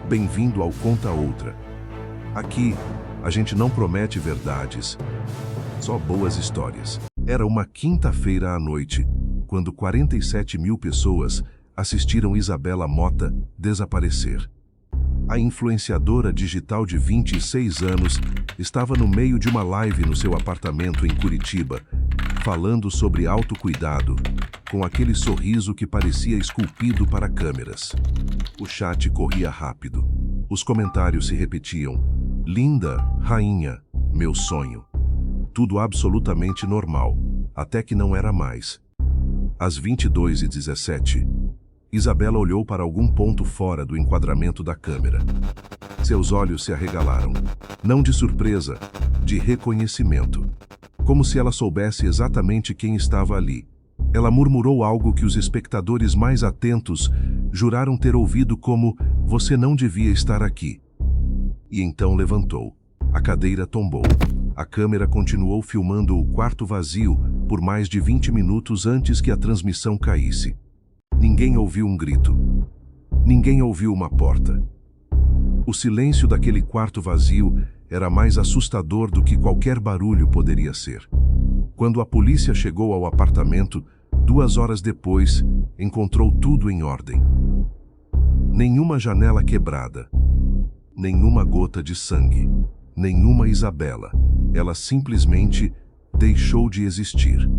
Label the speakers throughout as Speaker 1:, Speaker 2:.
Speaker 1: Bem-vindo ao Conta Outra. Aqui, a gente não promete verdades, só boas histórias. Era uma quinta-feira à noite, quando 47 mil pessoas assistiram Isabela Mota desaparecer. A influenciadora digital de 26 anos estava no meio de uma live no seu apartamento em Curitiba, falando sobre autocuidado, com aquele sorriso que parecia esculpido para câmeras. O chat corria rápido. Os comentários se repetiam. Linda, rainha, meu sonho. Tudo absolutamente normal, até que não era mais. Às 22h17, Isabela olhou para algum ponto fora do enquadramento da câmera. Seus olhos se arregalaram. Não de surpresa, de reconhecimento. Como se ela soubesse exatamente quem estava ali. Ela murmurou algo que os espectadores mais atentos juraram ter ouvido como "Você não devia estar aqui". E então levantou. A cadeira tombou. A câmera continuou filmando o quarto vazio por mais de 20 minutos antes que a transmissão caísse. Ninguém ouviu um grito. Ninguém ouviu uma porta. O silêncio daquele quarto vazio era mais assustador do que qualquer barulho poderia ser. Quando a polícia chegou ao apartamento, 2 horas depois, encontrou tudo em ordem. Nenhuma janela quebrada. Nenhuma gota de sangue. Nenhuma Isabela. Ela simplesmente deixou de existir.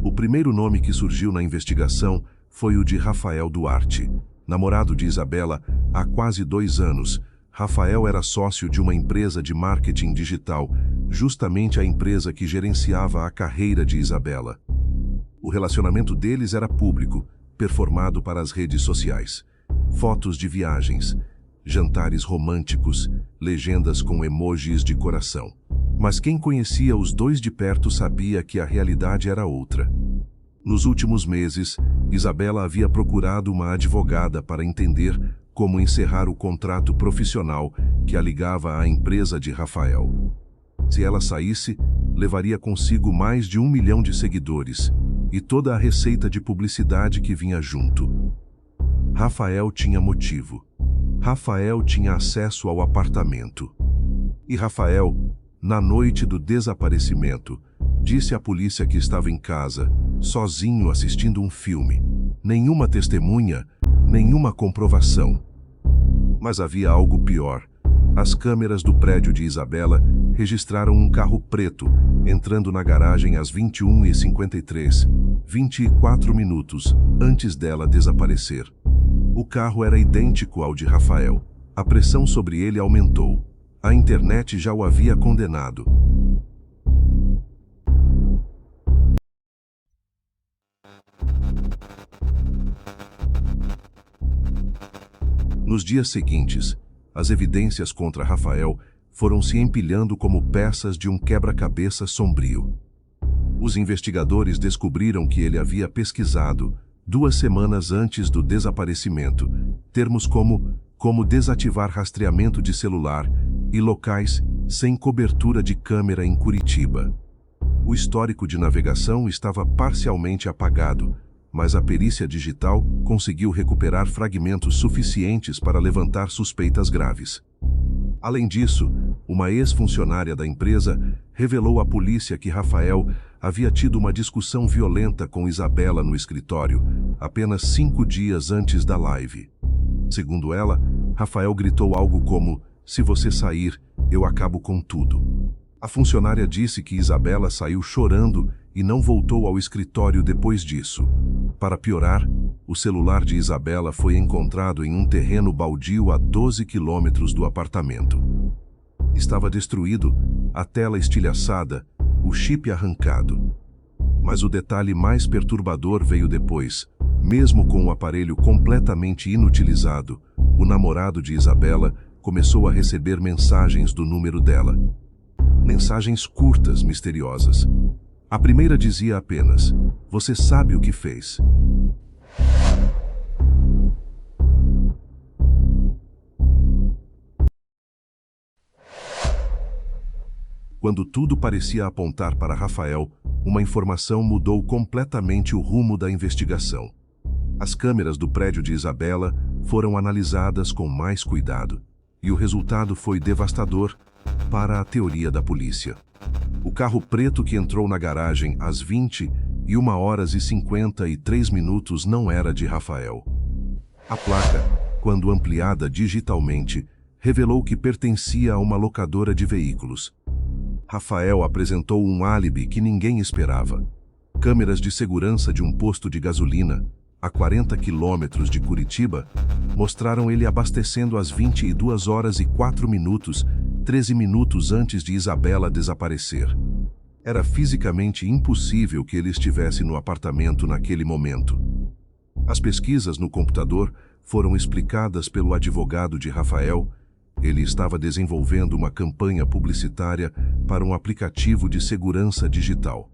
Speaker 1: O primeiro nome que surgiu na investigação foi o de Rafael Duarte. Namorado de Isabela há quase 2 anos, Rafael era sócio de uma empresa de marketing digital, justamente a empresa que gerenciava a carreira de Isabela. O relacionamento deles era público, performado para as redes sociais. Fotos de viagens, jantares românticos, legendas com emojis de coração. Mas quem conhecia os dois de perto sabia que a realidade era outra. Nos últimos meses, Isabela havia procurado uma advogada para entender como encerrar o contrato profissional que a ligava à empresa de Rafael. Se ela saísse, levaria consigo mais de 1 milhão de seguidores e toda a receita de publicidade que vinha junto. Rafael tinha motivo. Rafael tinha acesso ao apartamento. E Rafael, na noite do desaparecimento, disse à polícia que estava em casa, sozinho assistindo um filme. Nenhuma testemunha, nenhuma comprovação. Mas havia algo pior. As câmeras do prédio de Isabela registraram um carro preto entrando na garagem às 21h53, 24 minutos antes dela desaparecer. O carro era idêntico ao de Rafael. A pressão sobre ele aumentou. A internet já o havia condenado. Nos dias seguintes, as evidências contra Rafael foram se empilhando como peças de um quebra-cabeça sombrio. Os investigadores descobriram que ele havia pesquisado, 2 semanas antes do desaparecimento, termos como desativar rastreamento de celular e locais sem cobertura de câmera em Curitiba. O histórico de navegação estava parcialmente apagado, mas a perícia digital conseguiu recuperar fragmentos suficientes para levantar suspeitas graves. Além disso, uma ex-funcionária da empresa revelou à polícia que Rafael havia tido uma discussão violenta com Isabela no escritório, apenas 5 dias antes da live. Segundo ela, Rafael gritou algo como: "Se você sair, eu acabo com tudo". A funcionária disse que Isabela saiu chorando e não voltou ao escritório depois disso. Para piorar, o celular de Isabela foi encontrado em um terreno baldio a 12 quilômetros do apartamento. Estava destruído, a tela estilhaçada, o chip arrancado. Mas o detalhe mais perturbador veio depois. Mesmo com o aparelho completamente inutilizado, o namorado de Isabela começou a receber mensagens do número dela. Mensagens curtas, misteriosas. A primeira dizia apenas: "Você sabe o que fez". Quando tudo parecia apontar para Rafael, uma informação mudou completamente o rumo da investigação. As câmeras do prédio de Isabela foram analisadas com mais cuidado, e o resultado foi devastador para a teoria da polícia. O carro preto que entrou na garagem às 21h53 não era de Rafael. A placa, quando ampliada digitalmente, revelou que pertencia a uma locadora de veículos. Rafael apresentou um álibi que ninguém esperava. Câmeras de segurança de um posto de gasolina, a 40 quilômetros de Curitiba, mostraram ele abastecendo às 22h04, 13 minutos antes de Isabela desaparecer. Era fisicamente impossível que ele estivesse no apartamento naquele momento. As pesquisas no computador foram explicadas pelo advogado de Rafael. Ele estava desenvolvendo uma campanha publicitária para um aplicativo de segurança digital.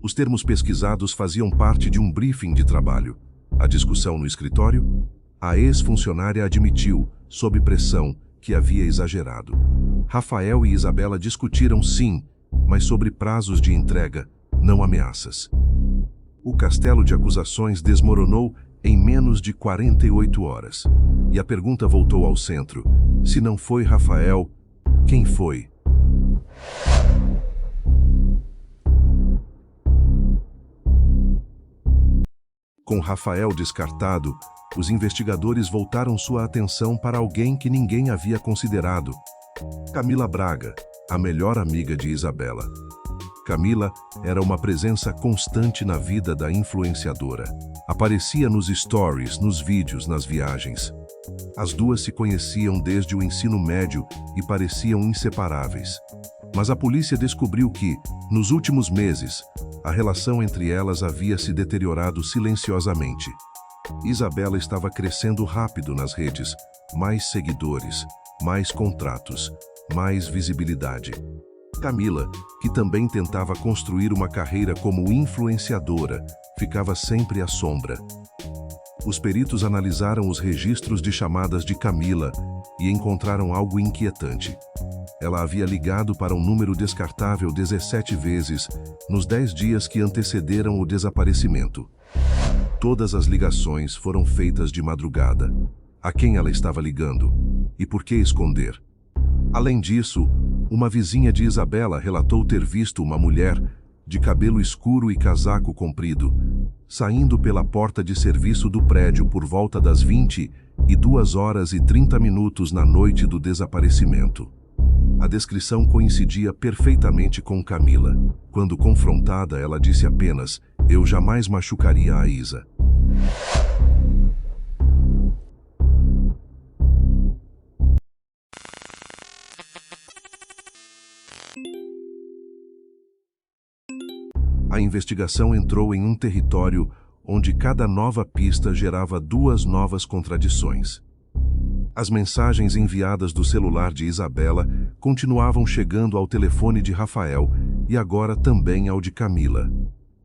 Speaker 1: Os termos pesquisados faziam parte de um briefing de trabalho. A discussão no escritório? A ex-funcionária admitiu, sob pressão, que havia exagerado. Rafael e Isabela discutiram sim, mas sobre prazos de entrega, não ameaças. O castelo de acusações desmoronou em menos de 48 horas. E a pergunta voltou ao centro. Se não foi Rafael, quem foi? Com Rafael descartado, os investigadores voltaram sua atenção para alguém que ninguém havia considerado. Camila Braga, a melhor amiga de Isabela. Camila era uma presença constante na vida da influenciadora. Aparecia nos stories, nos vídeos, nas viagens. As duas se conheciam desde o ensino médio e pareciam inseparáveis. Mas a polícia descobriu que, nos últimos meses, a relação entre elas havia se deteriorado silenciosamente. Isabela estava crescendo rápido nas redes, mais seguidores, mais contratos, mais visibilidade. Camila, que também tentava construir uma carreira como influenciadora, ficava sempre à sombra. Os peritos analisaram os registros de chamadas de Camila e encontraram algo inquietante. Ela havia ligado para um número descartável 17 vezes nos 10 dias que antecederam o desaparecimento. Todas as ligações foram feitas de madrugada. A quem ela estava ligando? E por que esconder? Além disso, uma vizinha de Isabela relatou ter visto uma mulher, de cabelo escuro e casaco comprido, saindo pela porta de serviço do prédio por volta das 22h30 na noite do desaparecimento. A descrição coincidia perfeitamente com Camila. Quando confrontada, ela disse apenas: "Eu jamais machucaria a Isa." A investigação entrou em um território onde cada nova pista gerava duas novas contradições. As mensagens enviadas do celular de Isabela continuavam chegando ao telefone de Rafael e agora também ao de Camila.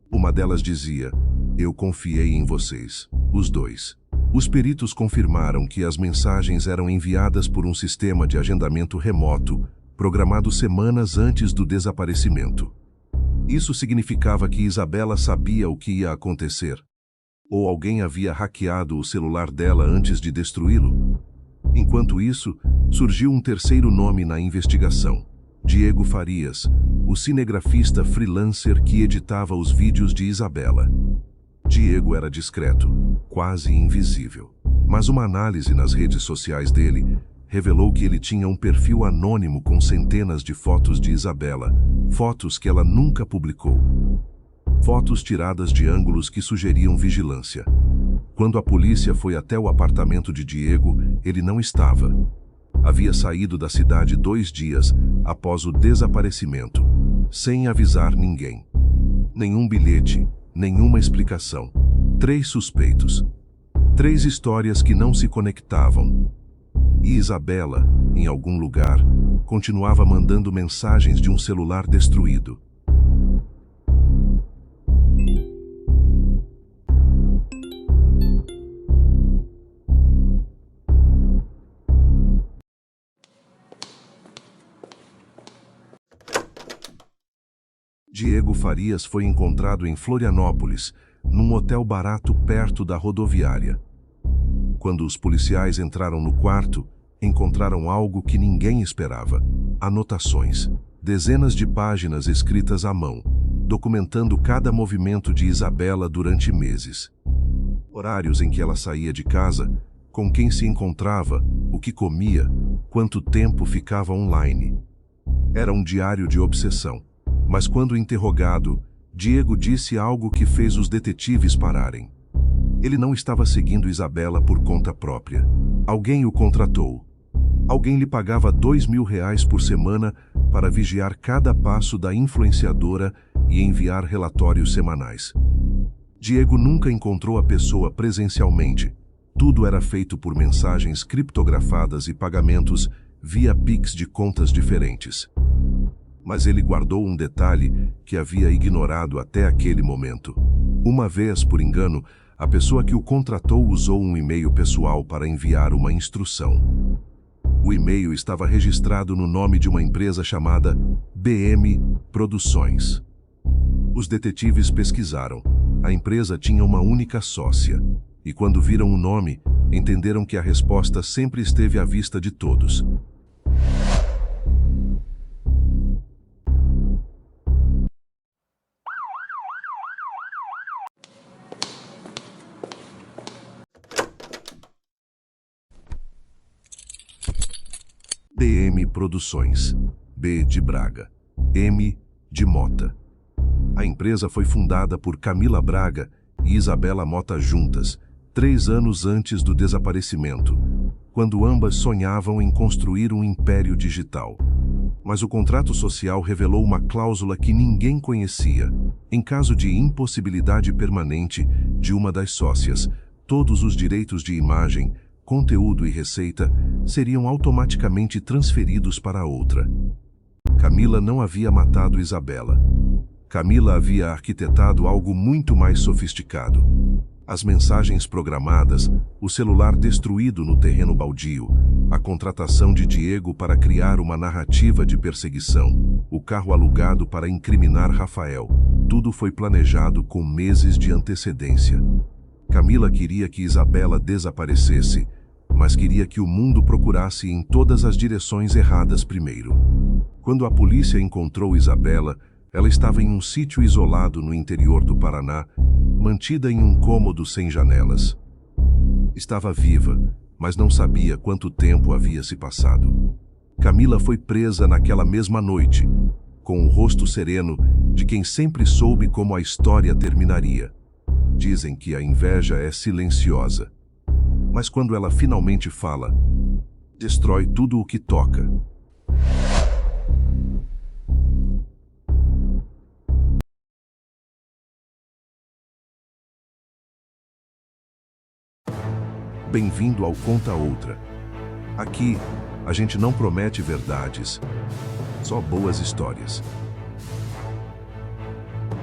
Speaker 1: Uma delas dizia: "Eu confiei em vocês, os dois." Os peritos confirmaram que as mensagens eram enviadas por um sistema de agendamento remoto, programado semanas antes do desaparecimento. Isso significava que Isabela sabia o que ia acontecer. Ou alguém havia hackeado o celular dela antes de destruí-lo? Enquanto isso, surgiu um terceiro nome na investigação: Diego Farias, o cinegrafista freelancer que editava os vídeos de Isabela. Diego era discreto, quase invisível. Mas uma análise nas redes sociais dele revelou que ele tinha um perfil anônimo com centenas de fotos de Isabela, fotos que ela nunca publicou. Fotos tiradas de ângulos que sugeriam vigilância. Quando a polícia foi até o apartamento de Diego, ele não estava. Havia saído da cidade 2 dias após o desaparecimento, sem avisar ninguém. Nenhum bilhete, nenhuma explicação. 3 suspeitos. 3 histórias que não se conectavam. E Isabela, em algum lugar, continuava mandando mensagens de um celular destruído. Diego Farias foi encontrado em Florianópolis, num hotel barato perto da rodoviária. Quando os policiais entraram no quarto, encontraram algo que ninguém esperava: anotações. Dezenas de páginas escritas à mão, documentando cada movimento de Isabela durante meses. Horários em que ela saía de casa, com quem se encontrava, o que comia, quanto tempo ficava online. Era um diário de obsessão. Mas quando interrogado, Diego disse algo que fez os detetives pararem. Ele não estava seguindo Isabela por conta própria. Alguém o contratou. Alguém lhe pagava R$ 2.000 por semana para vigiar cada passo da influenciadora e enviar relatórios semanais. Diego nunca encontrou a pessoa presencialmente. Tudo era feito por mensagens criptografadas e pagamentos via Pix de contas diferentes. Mas ele guardou um detalhe que havia ignorado até aquele momento. Uma vez, por engano, a pessoa que o contratou usou um e-mail pessoal para enviar uma instrução. O e-mail estava registrado no nome de uma empresa chamada BM Produções. Os detetives pesquisaram. A empresa tinha uma única sócia. E quando viram o nome, entenderam que a resposta sempre esteve à vista de todos. BM Produções. B de Braga. M de Mota. A empresa foi fundada por Camila Braga e Isabela Mota juntas, 3 anos antes do desaparecimento, quando ambas sonhavam em construir um império digital. Mas o contrato social revelou uma cláusula que ninguém conhecia. Em caso de impossibilidade permanente de uma das sócias, todos os direitos de imagem, conteúdo e receita seriam automaticamente transferidos para a outra. Camila não havia matado Isabela. Camila havia arquitetado algo muito mais sofisticado. As mensagens programadas, o celular destruído no terreno baldio, a contratação de Diego para criar uma narrativa de perseguição, o carro alugado para incriminar Rafael, tudo foi planejado com meses de antecedência. Camila queria que Isabela desaparecesse, mas queria que o mundo procurasse em todas as direções erradas primeiro. Quando a polícia encontrou Isabela, ela estava em um sítio isolado no interior do Paraná, mantida em um cômodo sem janelas. Estava viva, mas não sabia quanto tempo havia se passado. Camila foi presa naquela mesma noite, com o rosto sereno de quem sempre soube como a história terminaria. Dizem que a inveja é silenciosa, mas quando ela finalmente fala, destrói tudo o que toca. Bem-vindo ao Conta Outra. Aqui, a gente não promete verdades, só boas histórias.